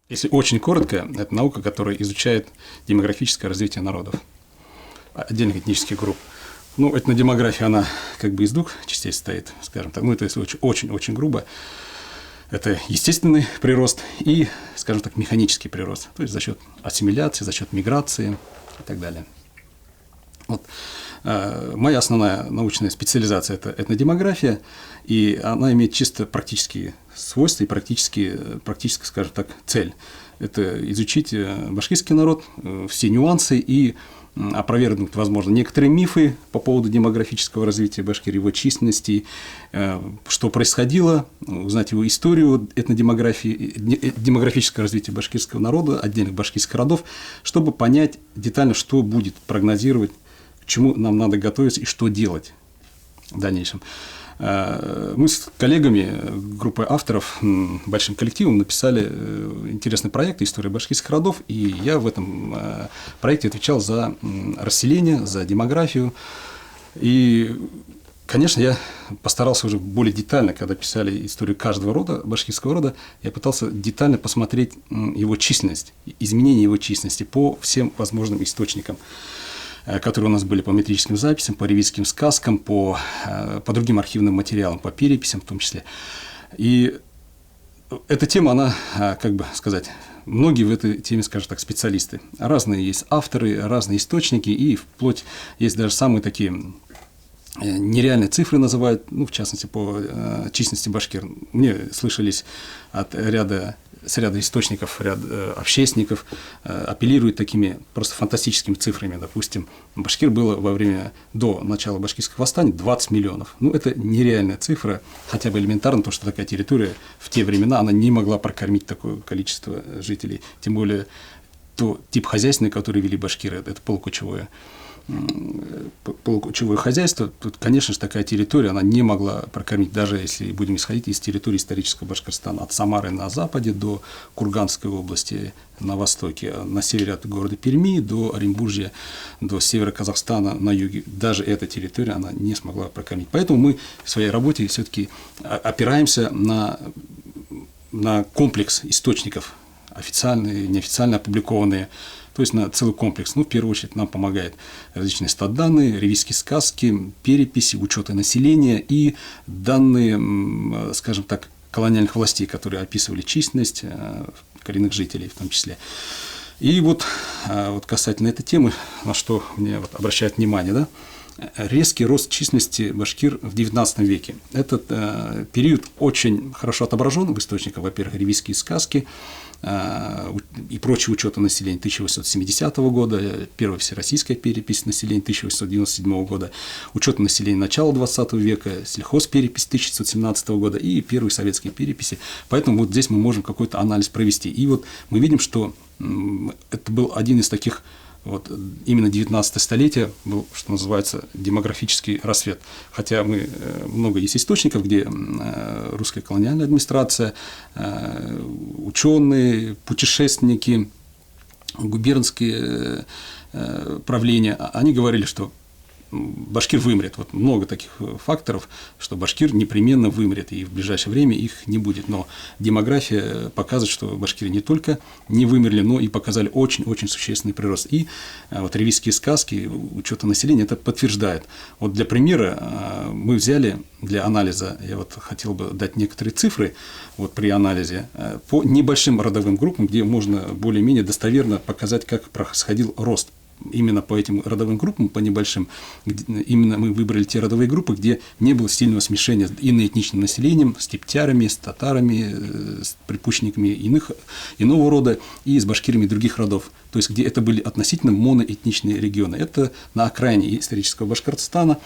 Если очень коротко, это наука, которая изучает демографическое развитие народов, отдельных этнических групп. Ну, этнодемография, она как бы из двух частей состоит, скажем так. Ну, это если очень-очень грубо. Это естественный прирост и, скажем так, механический прирост. То есть за счет ассимиляции, за счет миграции и так далее. Вот. Моя основная научная специализация – это этнодемография, и она имеет чисто практические свойства и практическая, скажем так, цель. Это изучить башкирский народ, все нюансы и опровергнуть, возможно, некоторые мифы по поводу демографического развития Башкирии, его численности, что происходило, узнать его историю этнодемографии, демографического развития башкирского народа, отдельных башкирских родов, чтобы понять детально, что будет прогнозировать, к чему нам надо готовиться и что делать в дальнейшем. Мы с коллегами, группой авторов, большим коллективом написали интересный проект «История башкирских родов», и я в этом проекте отвечал за расселение, за демографию. И, конечно, я постарался уже более детально, когда писали историю каждого рода, башкирского рода, я пытался детально посмотреть его численность, изменение его численности по всем возможным источникам, которые у нас были по метрическим записям, по ревизским сказкам, по другим архивным материалам, по переписям в том числе. И эта тема, она, как бы сказать, многие в этой теме, скажем так, специалисты. Разные есть авторы, разные источники, и вплоть есть даже самые такие нереальные цифры называют, ну, в частности, по численности башкир. Мне слышались с ряда источников, ряд общественников апеллируют такими просто фантастическими цифрами. Допустим, башкир было до начала башкирского восстания 20 миллионов. Ну, это нереальная цифра, хотя бы элементарно, то, что такая территория в те времена, она не могла прокормить такое количество жителей. Тем более, то тип хозяйственный, который вели башкиры, это полукочевое хозяйство, тут, конечно же, такая территория, она не могла прокормить, даже если будем исходить из территории исторического Башкортостана, от Самары на западе до Курганской области на востоке, на севере от города Перми до Оренбуржья, до севера Казахстана на юге. Даже эта территория, она не смогла прокормить. Поэтому мы в своей работе все-таки опираемся на комплекс источников, официальные, неофициально опубликованные, то есть на целый комплекс. Ну, в первую очередь, нам помогают различные статданные, ревизские сказки, переписи, учеты населения и данные, скажем так, колониальных властей, которые описывали численность коренных жителей в том числе. И вот касательно этой темы, на что мне обращают внимание, да, резкий рост численности башкир в XIX веке. Этот период очень хорошо отображен в источниках, во-первых, ревизские сказки и прочие учеты населения 1870 года, первая всероссийская перепись населения 1897 года, учеты населения начала XX века, сельхозперепись 1917 года и первые советские переписи. Поэтому вот здесь мы можем какой-то анализ провести. И вот мы видим, что это был один из таких вот именно 19 столетие был, что называется, демографический рассвет. Хотя много есть источников, где русская колониальная администрация, ученые, путешественники, губернские правления, они говорили, что башкир вымрет. Вот много таких факторов, что башкир непременно вымрет, и в ближайшее время их не будет. Но демография показывает, что башкиры не только не вымерли, но и показали очень-очень существенный прирост. И вот ревизские сказки, учеты населения это подтверждает. Вот для примера мы взяли для анализа, я вот хотел бы дать некоторые цифры вот при анализе по небольшим родовым группам, где можно более-менее достоверно показать, как происходил рост. Именно по этим родовым группам, по небольшим, именно мы выбрали те родовые группы, где не было сильного смешения с иноэтничным населением, с тептярами, с татарами, с припущенниками иного рода и с башкирами других родов. То есть, где это были относительно моноэтничные регионы. Это на окраине исторического Башкортостана.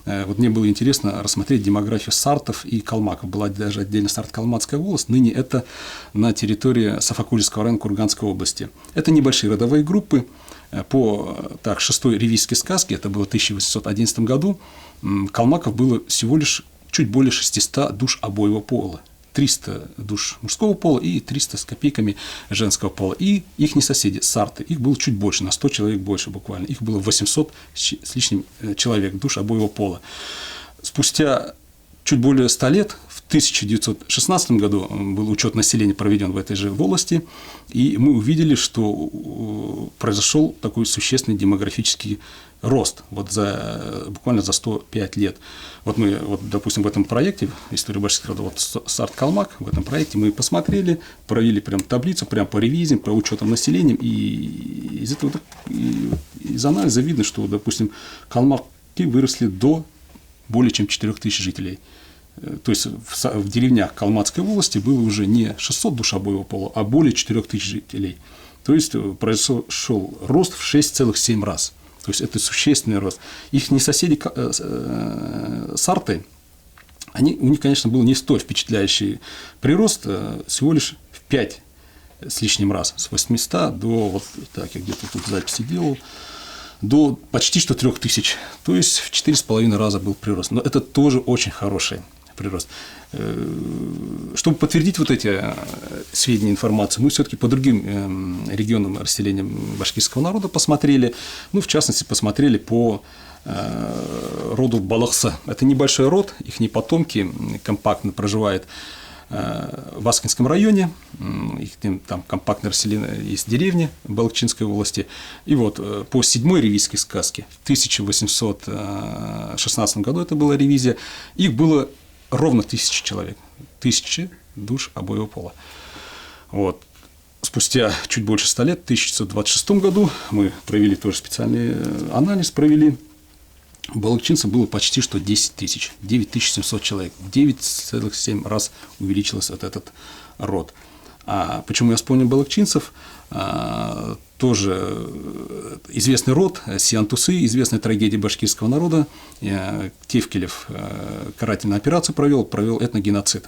Вот мне было интересно рассмотреть демографию сартов и калмаков. Была даже отдельно Сарт-Калмацкая волость. Ныне это на территории Сафакульского района Курганской области. Это небольшие родовые группы. По шестой ревизской сказке, это было в 1811 году, калмаков было всего лишь чуть более 600 душ обоего пола. 300 душ мужского пола и 300 с копейками женского пола. И их соседи, сарты, их было чуть больше, на 100 человек больше буквально. Их было 800 с лишним человек, душ обоего пола. Спустя чуть более 100 лет, в 1916 году был учет населения проведен в этой же волости, и мы увидели, что произошел такой существенный демографический рост буквально за 105 лет. Вот мы, допустим, в этом проекте «История башкирских родов», Сарт-Калмак, в этом проекте мы посмотрели, провели прям таблицу, прям по ревизиям, по учетам населения, и из анализа видно, что, допустим, калмаки выросли до более чем 4000 жителей. То есть в деревнях Калмацкой волости было уже не 600 душ обоего пола, а более 4000 жителей. То есть произошел рост в 6,7 раз. То есть это существенный рост. Их соседи сарты, у них, конечно, был не столь впечатляющий прирост, всего лишь в 5 с лишним раз, с 800 до, я где-то тут записи делал, до почти что 3000. То есть в 4,5 раза был прирост. Но это тоже очень хороший прирост. Чтобы подтвердить эти сведения, информацию, мы все-таки по другим регионам расселения башкирского народа посмотрели. В частности, посмотрели по роду Балахса. Это небольшой род, их потомки компактно проживают в Аскинском районе, их там компактно расселены, есть деревни Балакчинской области. И по 7-й ревизской сказке в 1816 году это была ревизия, их было ровно 1000 человек, 1000 душ обоего пола. Спустя чуть больше 100 лет, в 1926 году, мы провели тоже специальный анализ, балакчинцев было почти что 10 тысяч, 9700 человек, 9,7 раз увеличился этот род. А почему я вспомнил балакчинцев? Тоже известный род, Сиантусы, известная трагедия башкирского народа. Тевкелев карательную операцию провел этногеноцид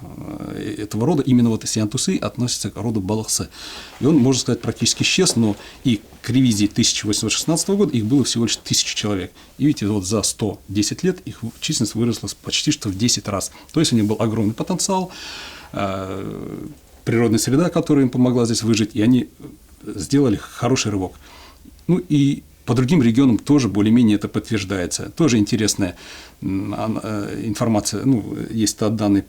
этого рода. Именно Сиантусы относятся к роду Балахсы. И он, можно сказать, практически исчез, но и к ревизии 1816 года их было всего лишь 1000 человек. И видите, за 110 лет их численность выросла почти что в 10 раз. То есть у них был огромный потенциал, природная среда, которая им помогла здесь выжить, и они сделали хороший рывок. И по другим регионам тоже более-менее это подтверждается. Тоже интересная информация. Есть данные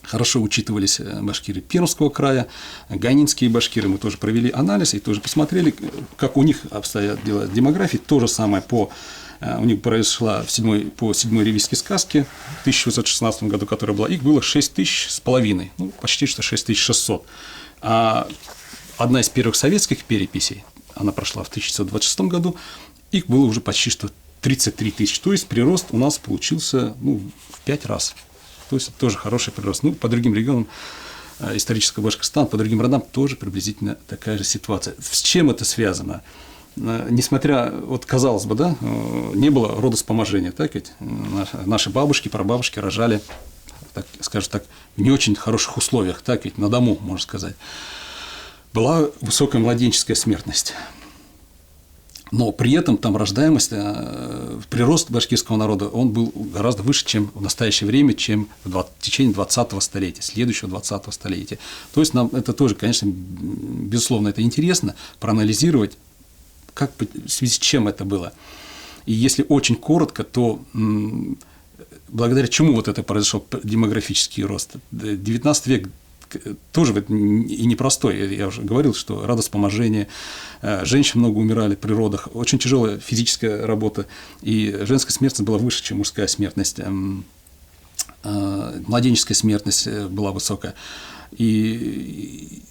хорошо учитывались башкиры Пермского края, ганинские башкиры. Мы тоже провели анализ и тоже посмотрели, как у них обстоят дела демографии. То же самое у них произошла по 7-й ревизской сказке в 1816 году, которая была, их было 6500, почти что 6600. А одна из первых советских переписей, она прошла в 1926 году, их было уже почти что 33 тысячи. То есть прирост у нас получился в 5 раз. То есть тоже хороший прирост. По другим регионам исторического Башкортостана, по другим родам тоже приблизительно такая же ситуация. С чем это связано? Несмотря, казалось бы, не было родовспоможения, так ведь наши бабушки, прабабушки рожали, скажем так, в не очень хороших условиях, так ведь на дому, можно сказать. Была высокая младенческая смертность. Но при этом там рождаемость, прирост башкирского народа, он был гораздо выше, чем в настоящее время, чем в течение 20-го столетия, следующего 20-го столетия. То есть нам это тоже, конечно, безусловно, это интересно проанализировать, в связи с чем это было. И если очень коротко, то благодаря чему это произошел демографический рост? 19 век тоже и непростой. Я уже говорил, что родовспоможение, женщин много умирали при родах, очень тяжелая физическая работа, и женская смертность была выше, чем мужская смертность, младенческая смертность была высокая. И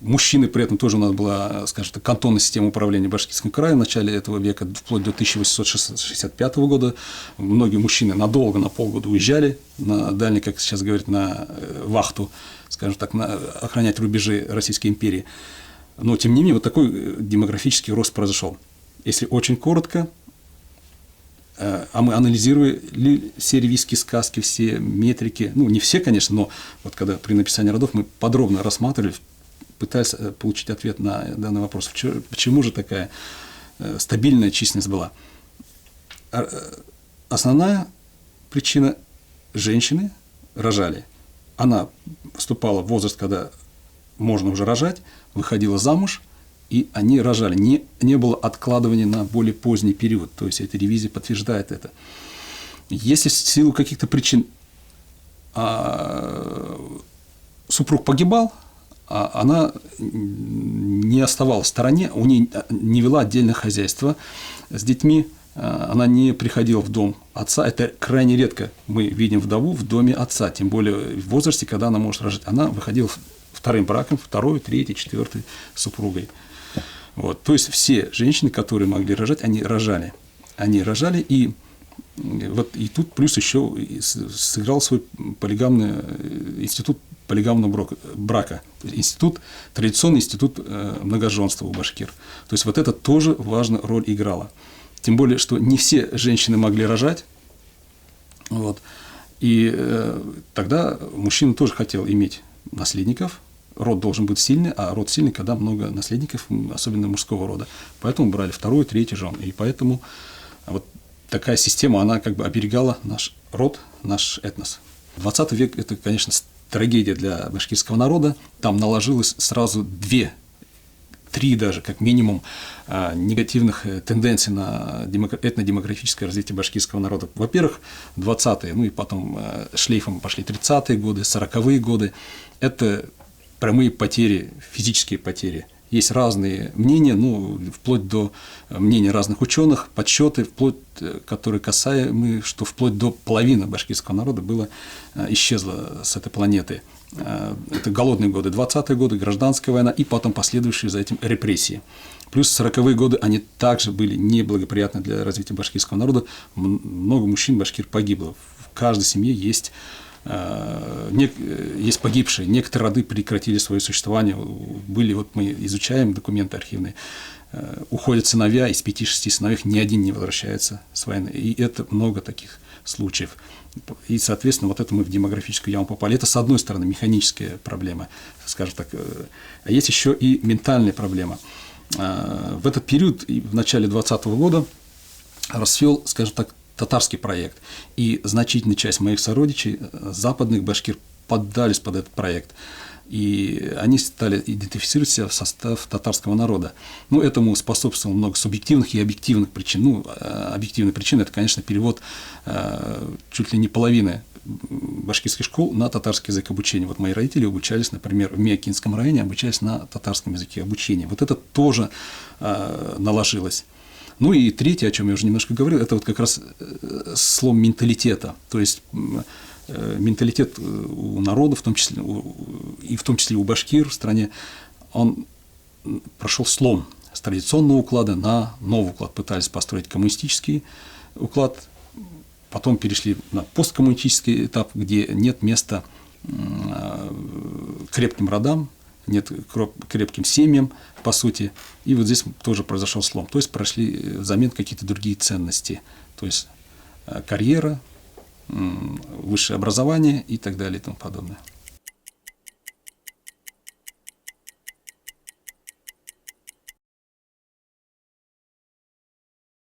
мужчины при этом тоже у нас была, скажем так, кантонная система управления Башкирским краем в начале этого века, вплоть до 1865 года. Многие мужчины надолго, на полгода уезжали на дальний, как сейчас говорят, на вахту, скажем так, охранять рубежи Российской империи. Но, тем не менее, такой демографический рост произошел. Если очень коротко, а мы анализировали все ревизские сказки, все метрики, не все, конечно, но когда при написании родов мы подробно рассматривали, пытаясь получить ответ на данный вопрос, почему же такая стабильная численность была. Основная причина – женщины рожали. Она вступала в возраст, когда можно уже рожать, выходила замуж, и они рожали. Не было откладывания на более поздний период. То есть эта ревизия подтверждает это. Если в силу каких-то причин супруг погибал, она не оставалась в стороне, у нее не вела отдельное хозяйство с детьми, она не приходила в дом отца. Это крайне редко мы видим вдову в доме отца, тем более в возрасте, когда она может рожать. Она выходила вторым браком, второй, третий, четвертой супругой. Вот. То есть все женщины, которые могли рожать, они рожали. Они рожали, и тут плюс еще сыграл свой институт полигамного брака, традиционный институт многоженства у башкир. То есть вот это тоже важную роль играло. Тем более, что не все женщины могли рожать. Вот. И тогда мужчина тоже хотел иметь наследников. Род должен быть сильный, а род сильный, когда много наследников, особенно мужского рода. Поэтому брали вторую, третью жену. И поэтому вот такая система, она как бы оберегала наш род, наш этнос. 20 век – это, конечно, трагедия для башкирского народа. Там наложилось сразу три даже, как минимум, негативных тенденций на этнодемографическое развитие башкирского народа. Во-первых, 20-е, ну и потом шлейфом пошли 30-е годы, 40-е годы. Это прямые потери, физические потери. Есть разные мнения, вплоть до мнений разных ученых, подсчеты, которые касаемы, что вплоть до половины башкирского народа исчезла с этой планеты. Это голодные годы, 20-е годы, гражданская война и потом последующие за этим репрессии. Плюс 40-е годы, они также были неблагоприятны для развития башкирского народа. Много мужчин башкир погибло. В каждой семье есть погибшие, некоторые роды прекратили свое существование. Мы изучаем документы архивные, уходят сыновья, из 5-6 сыновей ни один не возвращается с войны. И это много таких случаев. И, соответственно, вот это мы в демографическую яму попали. Это, с одной стороны, механическая проблема, скажем так. А есть еще и ментальная проблема. В этот период, в начале 20-го года, расцвел, скажем так, татарский проект. И значительная часть моих сородичей, западных башкир, поддались под этот проект. И они стали идентифицировать себя в состав татарского народа. Этому способствовало много субъективных и объективных причин. Объективная причина – это, конечно, перевод чуть ли не половины башкирских школ на татарский язык обучения. Вот мои родители обучались, например, в Миякинском районе, обучались на татарском языке обучения. Вот это тоже наложилось. И третье, о чем я уже немножко говорил, это вот как раз слом менталитета. То есть менталитет у народа, в том числе у башкир в стране, он прошел слом с традиционного уклада на новый уклад. Пытались построить коммунистический уклад, потом перешли на посткоммунистический этап, где нет места крепким родам, нет крепким семьям, по сути. И вот здесь тоже произошел слом. То есть прошли взамен какие-то другие ценности. То есть карьера, высшее образование и так далее и тому подобное.